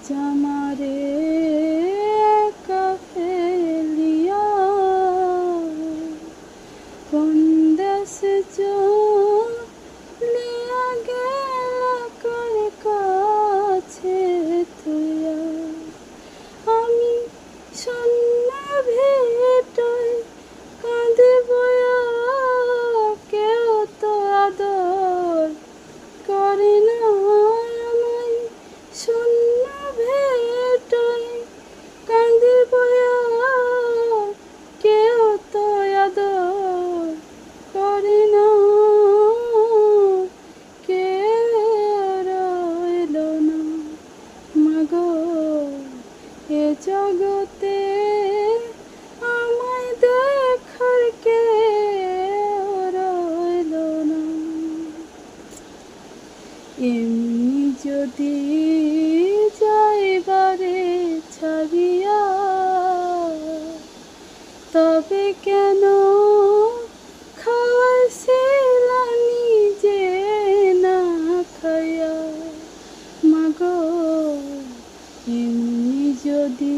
জামারে একা ফেলিয়া কোন দেশে চলিয়া গেলা কার কাছে তুইয়া আমি শূন্য ভেটায় কাঁদে বয়া কেউ তো আদর করে না আমায় শূন্য ভেটায় কাঁদে বয়া কেউ তো আদর করে না কেউ রইল না মাগো এ জগতে আমায় দেখার কেউ রইল না। এমনি যদি যাইবারে ছাড়িয়া তবে কেন খাওয়াইছিলা নিজে না খাইয়া মাগো এমনি যদি